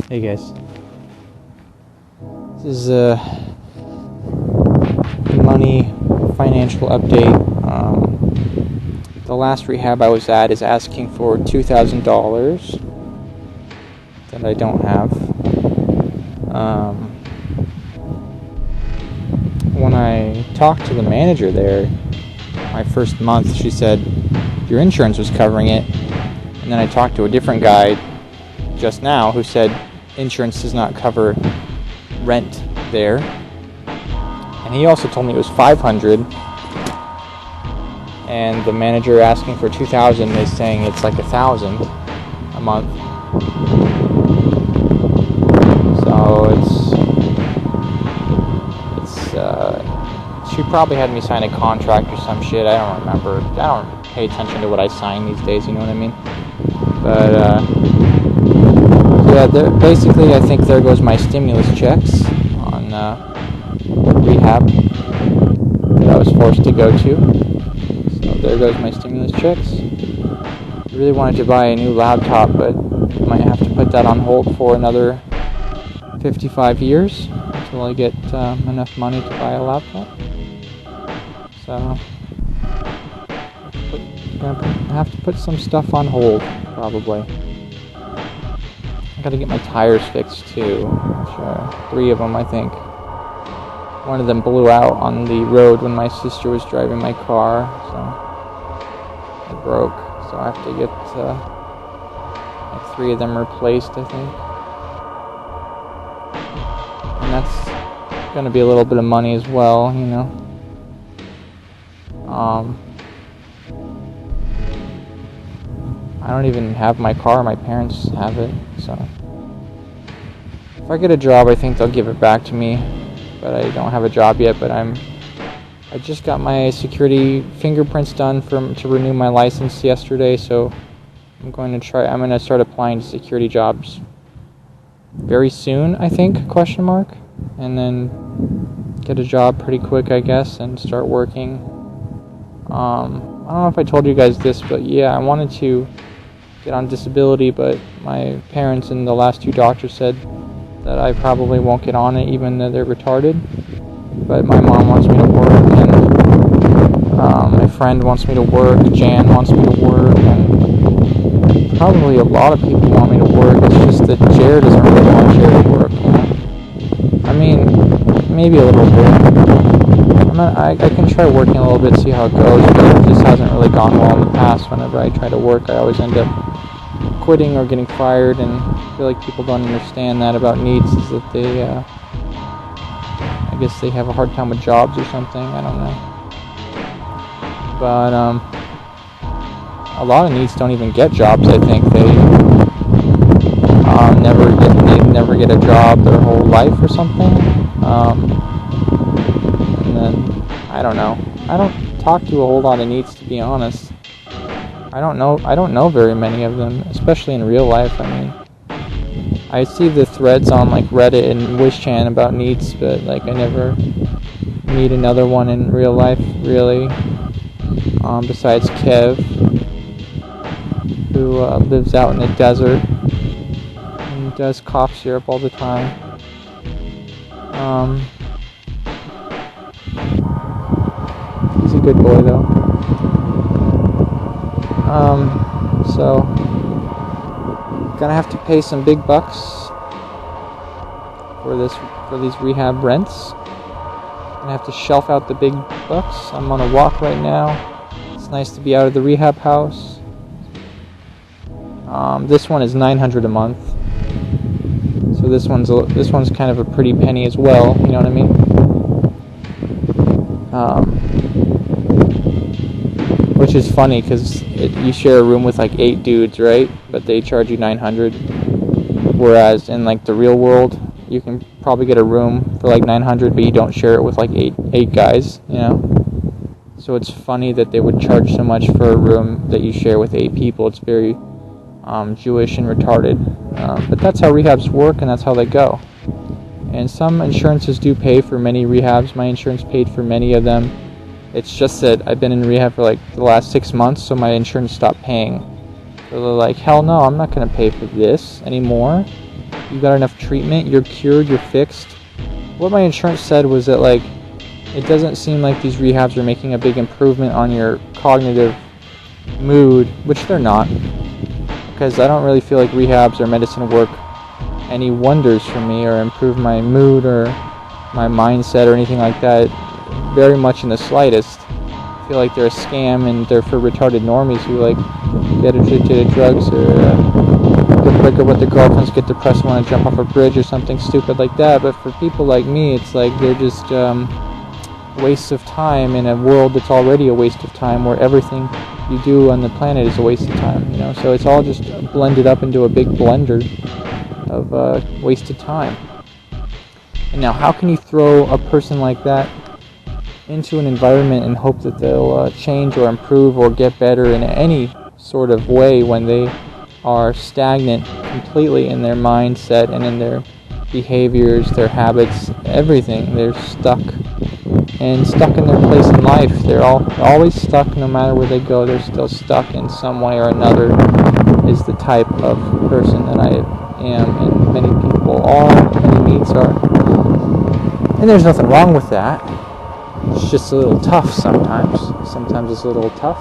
Hey guys, this is a money financial update. The last rehab I was at is asking for $2,000 that I don't have. When I talked to the manager there, my first month, she said your insurance was covering it, and then I talked to a different guy just now who said insurance does not cover rent there, and he also told me it was $500, and the manager asking for $2,000 is saying it's like $1,000 a month. So she probably had me sign a contract or some shit. I don't remember. I don't pay attention to what I sign these days, you know what I mean? But yeah, basically I think there goes my stimulus checks on rehab that I was forced to go to. So there goes my stimulus checks. I really wanted to buy a new laptop, but might have to put that on hold for another 55 years until I get enough money to buy a laptop. So I'm gonna have to put some stuff on hold, probably. I gotta get my tires fixed too. Which, 3 of them, I think. One of them blew out on the road when my sister was driving my car, so it broke. So I have to get like 3 of them replaced, I think. And that's gonna be a little bit of money as well, you know. I don't even have my car, my parents have it, so if I get a job I think they'll give it back to me, but I don't have a job yet. But I just got my security fingerprints done to renew my license yesterday, so I'm going to start applying to security jobs very soon, I think, ? And then get a job pretty quick, I guess, and start working. I don't know if I told you guys this, but yeah, I wanted to get on disability, but my parents and the last 2 doctors said that I probably won't get on it, even though they're retarded. But my mom wants me to work, and my friend wants me to work, Jan wants me to work, and probably a lot of people want me to work. It's just that Jared doesn't really want Jared to work, you know? I mean, maybe a little bit. I can try working a little bit, see how it goes, but it just hasn't really gone well in the past. Whenever I try to work, I always end up quitting or getting fired, and I feel like people don't understand that about NEETS, is that they, I guess they have a hard time with jobs or something, I don't know. But, a lot of NEETS don't even get jobs, I think. They never get a job their whole life or something. And then, I don't know. I don't talk to a whole lot of NEETS, to be honest. I don't know very many of them, especially in real life. I mean, I see the threads on like Reddit and WishChan about NEETS, but like I never meet another one in real life, really. Besides Kev, who lives out in the desert and does cough syrup all the time. He's a good boy, though. So gonna have to pay some big bucks for these rehab rents. Gonna have to shelf out the big bucks. I'm on a walk right now. It's nice to be out of the rehab house. This one is $900 a month. So this one's kind of a pretty penny as well. You know what I mean? Which is funny because you share a room with like 8 dudes, right? But they charge you $900. Whereas in like the real world, you can probably get a room for like $900, but you don't share it with like eight guys, you know? So it's funny that they would charge so much for a room that you share with 8 people. It's very Jewish and retarded. But that's how rehabs work, and that's how they go. And some insurances do pay for many rehabs. My insurance paid for many of them. It's just that I've been in rehab for like the last 6 months, so my insurance stopped paying. So they're like, hell no, I'm not going to pay for this anymore. you got enough treatment, you're cured, you're fixed. What my insurance said was that, like, it doesn't seem like these rehabs are making a big improvement on your cognitive mood, which they're not, because I don't really feel like rehabs or medicine work any wonders for me or improve my mood or my mindset or anything like that, very much in the slightest. I feel like they're a scam and they're for retarded normies who, like, get addicted to drugs or break up with their girlfriends, get depressed, want to jump off a bridge or something stupid like that. But for people like me, it's like they're just wastes of time in a world that's already a waste of time, where everything you do on the planet is a waste of time, you know. So it's all just blended up into a big blender of wasted time. And now, how can you throw a person like that into an environment and hope that they'll change or improve or get better in any sort of way when they are stagnant completely in their mindset and in their behaviors, their habits, everything? They're stuck in their place in life. They're always stuck. No matter where they go, they're still stuck in some way or another, is the type of person that I am, and many people are, many NEETS are. And there's nothing wrong with that. It's just a little tough sometimes. Sometimes it's a little tough.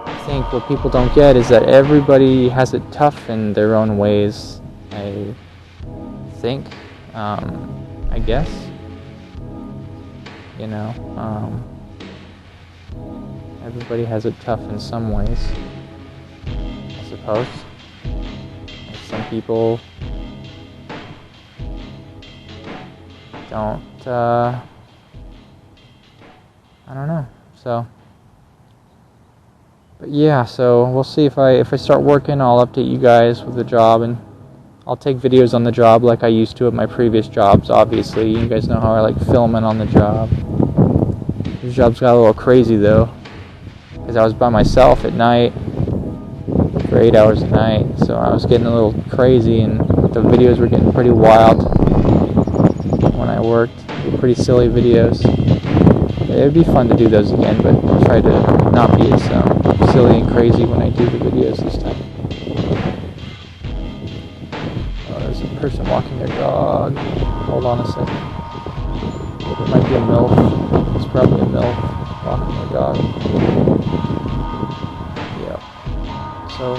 I think what people don't get is that everybody has it tough in their own ways, I think. I guess. You know, everybody has it tough in some ways, I suppose. Some people don't, I don't know, so, but yeah, so we'll see. If I start working, I'll update you guys with the job, and I'll take videos on the job like I used to at my previous jobs. Obviously, you guys know how I like filming on the job. This job's got a little crazy though, because I was by myself at night for 8 hours a night, so I was getting a little crazy, and the videos were getting pretty wild when I worked. Pretty silly videos. It'd be fun to do those again, but I'll try to not be as silly and crazy when I do the videos this time. There's a person walking their dog. Hold on a second. It might be a MILF. It's probably a MILF walking their dog. Yeah. So,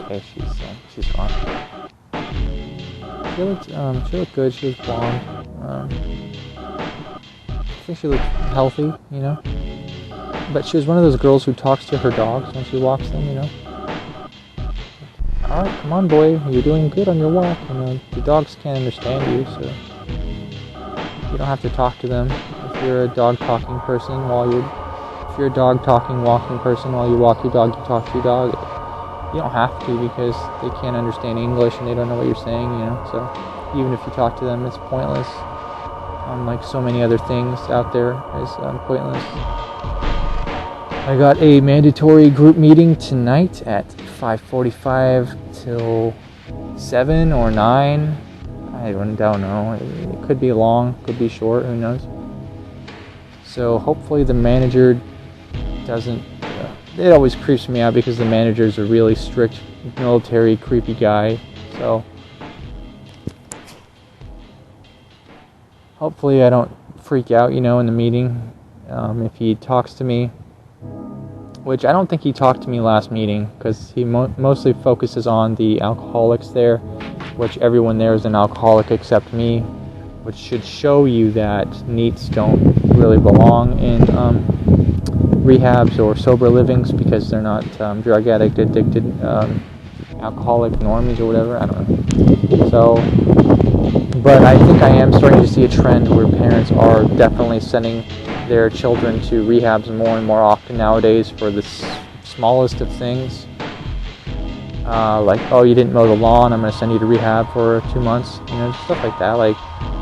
okay, she's gone. She looked good. She was blonde. I think she looked healthy, you know. But she was one of those girls who talks to her dogs when she walks them, you know. All right, come on, boy, you're doing good on your walk. You know, the dogs can't understand you, so you don't have to talk to them. If you're a dog talking person if you're a dog talking walking person while you walk your dog, you talk to your dog. You don't have to, because they can't understand English and they don't know what you're saying, you know. So even if you talk to them, it's pointless. Like so many other things out there is pointless. I got a mandatory group meeting tonight at 5:45 till 7 or 9. I don't know. It could be long, could be short, who knows. So hopefully the manager doesn't... it always creeps me out because the manager's a really strict military creepy guy. So hopefully I don't freak out, you know, in the meeting. If he talks to me, which I don't think he talked to me last meeting, because he mostly focuses on the alcoholics there, which everyone there is an alcoholic except me, which should show you that NEETS don't really belong in rehabs or sober livings, because they're not drug addict, addicted, alcoholic normies or whatever. I don't know. So, but I think I am starting to see a trend where parents are definitely sending their children to rehabs more and more often nowadays for the smallest of things. Like, oh, you didn't mow the lawn, I'm going to send you to rehab for 2 months, you know, stuff like that. Like,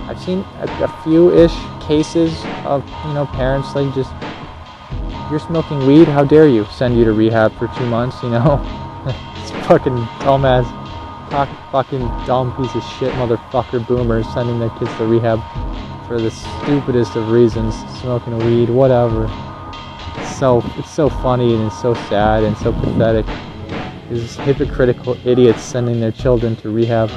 I've seen a few-ish cases of, you know, parents like just You're smoking weed? How dare you? Send you to rehab for 2 months, you know? It's fucking dumbass, fucking dumb piece of shit motherfucker boomers sending their kids to rehab for the stupidest of reasons, smoking weed, whatever. It's so funny and it's so sad and so pathetic. These hypocritical idiots sending their children to rehab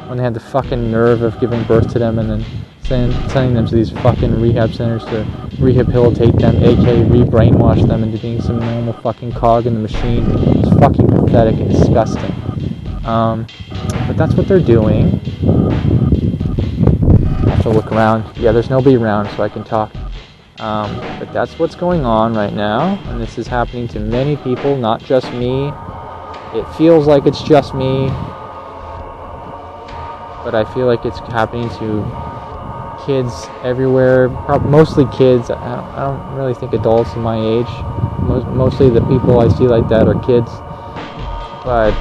when they had the fucking nerve of giving birth to them and then sending them to these fucking rehab centers to rehabilitate them, aka re-brainwash them into being some normal fucking cog in the machine. It's fucking pathetic and disgusting. But that's what they're doing. I have to look around. Yeah, there's nobody around, so I can talk. But that's what's going on right now, and this is happening to many people, not just me. It feels like it's just me, but I feel like it's happening to kids everywhere, mostly kids. I don't really think adults in my age. Mostly the people I see like that are kids. But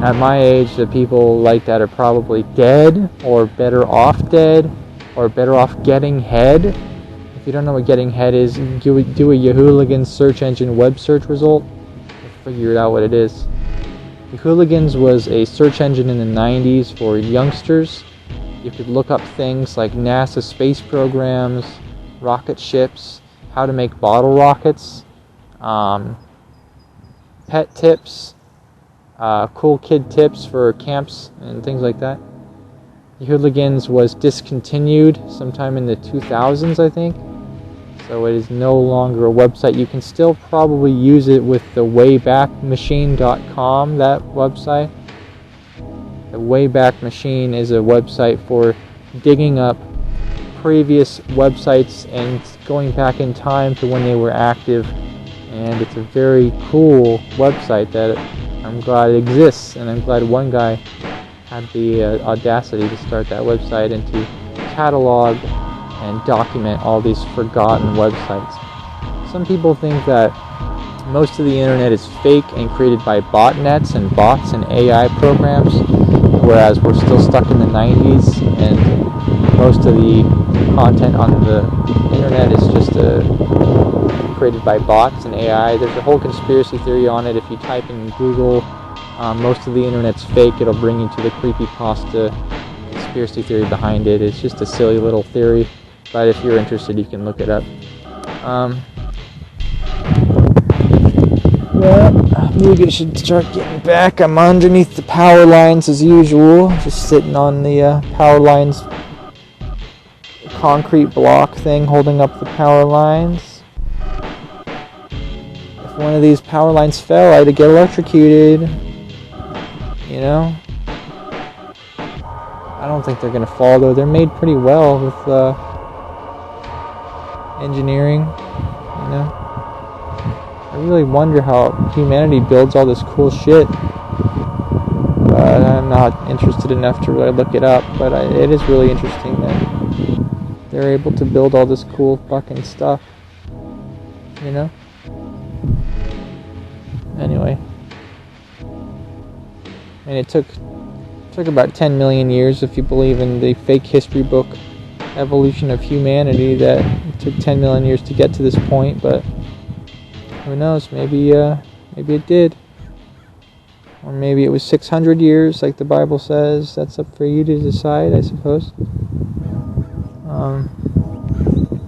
at my age, the people like that are probably dead, or better off dead, or better off getting head. If you don't know what getting head is, do a Yahooligans search engine web search result. Figure it out what it is. Yahooligans was a search engine in the 90s for youngsters. You could look up things like NASA space programs, rocket ships, how to make bottle rockets, pet tips, cool kid tips for camps and things like that. Yahooligans was discontinued sometime in the 2000s, I think. So it is no longer a website. You can still probably use it with the waybackmachine.com, that website. The Wayback Machine is a website for digging up previous websites and going back in time to when they were active. And it's a very cool website that I'm glad it exists. And I'm glad one guy had the audacity to start that website and to catalog and document all these forgotten websites. Some people think that most of the internet is fake and created by botnets and bots and AI programs, whereas we're still stuck in the 90s and most of the content on the internet is just created by bots and AI. There's a whole conspiracy theory on it. If you type in Google, most of the internet's fake, it'll bring you to the creepypasta conspiracy theory behind it. It's just a silly little theory. But if you're interested, you can look it up. Maybe I should start getting back. I'm underneath the power lines as usual, just sitting on the power lines concrete block thing holding up the power lines. If one of these power lines fell, I'd get electrocuted. You know? I don't think they're going to fall, though. They're made pretty well with engineering, you know. I really wonder how humanity builds all this cool shit, but I'm not interested enough to really look it up. But it is really interesting that they're able to build all this cool fucking stuff, you know. Anyway, and it took about 10 million years, if you believe in the fake history book Evolution of Humanity, that it took 10 million years to get to this point. But who knows, maybe it did, or maybe it was 600 years like the Bible says. That's up for you to decide, I suppose,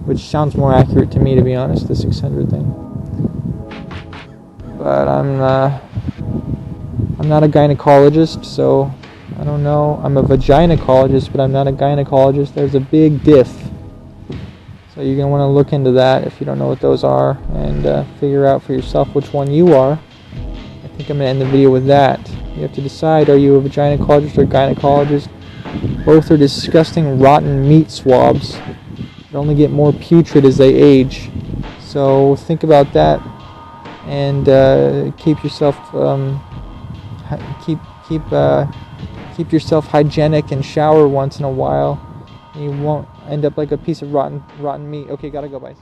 which sounds more accurate to me, to be honest, the 600 thing. But I'm not a gynecologist, so I don't know. I'm a vaginacologist, but I'm not a gynecologist. There's a big diff. So you're going to want to look into that if you don't know what those are, and figure out for yourself which one you are. I think I'm going to end the video with that. You have to decide, are you a vaginacologist or a gynecologist? Both are disgusting, rotten meat swabs that only get more putrid as they age. So think about that, and keep yourself keep yourself hygienic and shower once in a while. You won't end up like a piece of rotten meat. Okay, gotta go, bye.